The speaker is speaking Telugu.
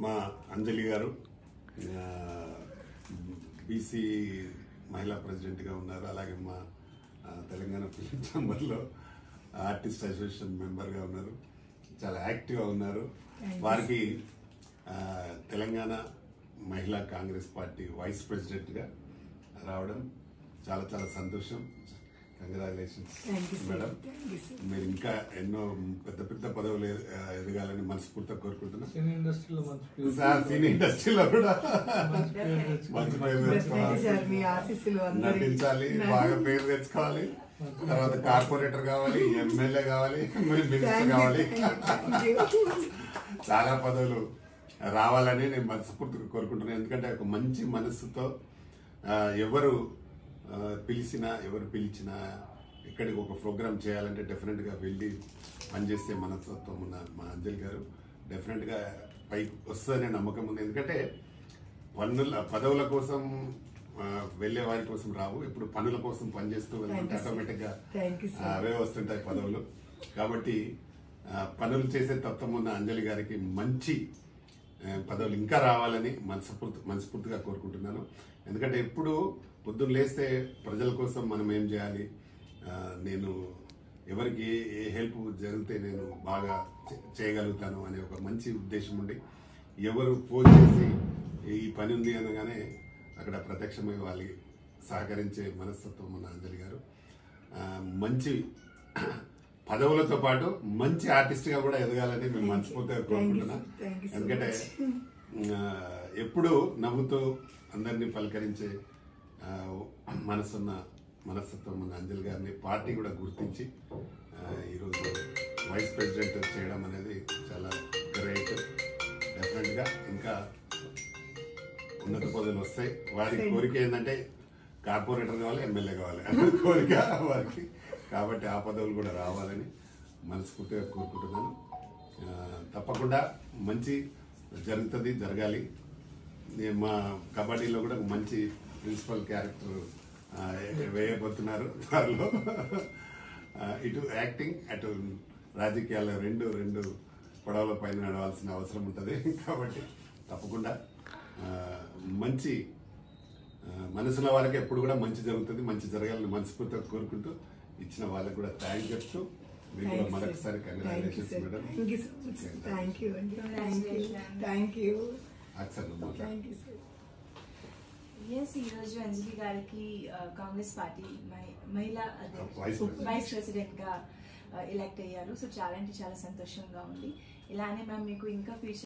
మా అంజలి గారు బీసీ మహిళా ప్రెసిడెంట్గా ఉన్నారు. అలాగే మా తెలంగాణ ఫిల్మ్ ఛాంబర్లో ఆర్టిస్ట్ అసోసియేషన్ మెంబర్గా ఉన్నారు. చాలా యాక్టివ్గా ఉన్నారు. వారికి తెలంగాణ మహిళా కాంగ్రెస్ పార్టీ వైస్ ప్రెసిడెంట్గా రావడం చాలా చాలా సంతోషం. Congratulations madam. మీరు ఇంకా ఎన్నో పెద్ద పెద్ద పదవులు ఎదగాలని మనస్ఫూర్తిగా కోరుకుంటున్నాం. సినీ ఇండస్ట్రీలో కూడా మంచి పేరు తెచ్చుకోవాలి, నటించాలి, బాగా పేరు తెచ్చుకోవాలి. తర్వాత కార్పొరేటర్ కావాలి, ఎమ్మెల్యే కావాలి, మినిస్టర్ కావాలి. చాలా పదవులు రావాలని నేను మనస్ఫూర్తిగా కోరుకుంటున్నాను. ఎందుకంటే ఒక మంచి మనస్సుతో ఎవరు పిలిచినా ఎవరు పిలిచినా ఇక్కడికి ఒక ప్రోగ్రామ్ చేయాలంటే డెఫినెట్గా వెళ్ళి పనిచేసే మనస్తత్వం ఉన్న మా అంజలి గారు డెఫినెట్గా పైకి వస్తుందనే నమ్మకం ఉంది. ఎందుకంటే పదవుల కోసం వెళ్ళే వారి కోసం రావు, ఇప్పుడు పనుల కోసం పనిచేస్తూ వెళ్తుంటే ఆటోమేటిక్గా అవే వస్తుంటాయి పదవులు. కాబట్టి పనులు చేసే తత్వం ఉన్న అంజలి గారికి మంచి పదవులు ఇంకా రావాలని మనస్ఫూర్తిగా కోరుకుంటున్నాను. ఎందుకంటే ఎప్పుడు పొద్దున్న లేస్తే ప్రజల కోసం మనం ఏం చేయాలి, నేను ఎవరికి ఏ హెల్ప్ జరిగితే నేను బాగా చేయగలుగుతాను అనే ఒక మంచి ఉద్దేశం ఉండి ఎవరు ఫోన్ చేసి ఈ పని ఉంది అనగానే అక్కడ ప్రత్యక్షమై వాళ్ళకి సహకరించే మనస్తత్వం ఉన్న అంజలి గారు మంచి పదవులతో పాటు మంచి ఆర్టిస్ట్గా కూడా ఎదగాలని మేము మనస్ఫూర్తిగా కోరుకుంటున్నాం. ఎందుకంటే ఎప్పుడు నవ్వుతూ అందరినీ పలకరించే మనస్తత్వం ఉన్న అంజలి గారిని పార్టీ కూడా గుర్తించి ఈరోజు వైస్ ప్రెసిడెంట్ చేయడం అనేది చాలా గ్రేట్. డెఫినెట్గా ఇంకా ఉన్నత పదవులు వస్తాయి. వారి కోరిక ఏంటంటే కార్పొరేటర్ కావాలి, ఎమ్మెల్యే కావాలి అనే కోరిక వారికి. కాబట్టి ఆ పదవులు కూడా రావాలని మనస్ఫూర్తిగా కోరుకుంటున్నాను. తప్పకుండా మంచి జరుగుతుంది, జరగాలి. మా కబడ్డీలో కూడా మంచి ప్రిన్సిపల్ క్యారెక్టర్ వేయబోతున్నారు త్వరలో. ఇటు యాక్టింగ్ అటు రాజకీయాల్లో రెండు పడవల పైన నడవాల్సిన అవసరం ఉంటుంది. కాబట్టి తప్పకుండా మంచి మనసున్న వాళ్ళకి ఎప్పుడు కూడా మంచి జరుగుతుంది, మంచి జరగాలని మనస్ఫూర్తిగా కోరుకుంటూ ఇచ్చిన వాళ్ళకి కూడా థ్యాంక్ చెప్తూ మీకు కూడా మరొకసారి కంగ్రాచులేషన్స్ మేడం. ఈరోజు అంజలి గారికి కాంగ్రెస్ పార్టీ మహిళా వైస్ ప్రెసిడెంట్ గా ఎలక్ట్ అయ్యారు. సో చాలా అంటే చాలా సంతోషంగా ఉంది. ఇలానే మ్యామ్ మీకు ఇంకా ఫ్యూచర్